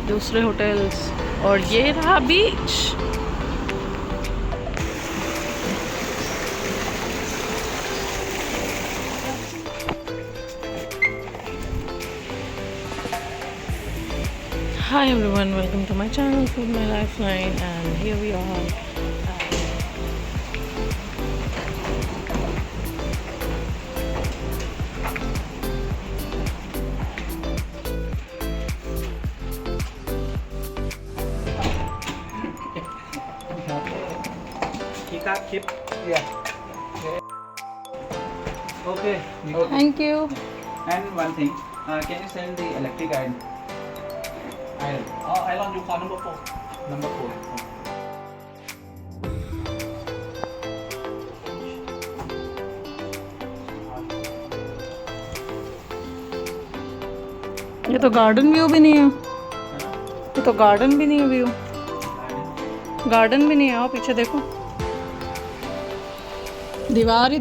दूसरे होटल्स, और ये रहा बीच। Hi everyone, welcome to my channel Foodmylifeline, and here we are. Keep. Yeah. Okay. Thank you. And one thing, can you send the electric iron? Iron you call number 4. Number 4. ये तो garden view भी नहीं है, ये तो garden भी नहीं है, व्यू गार्डन भी नहीं है। आओ पीछे देखो, दीवार ही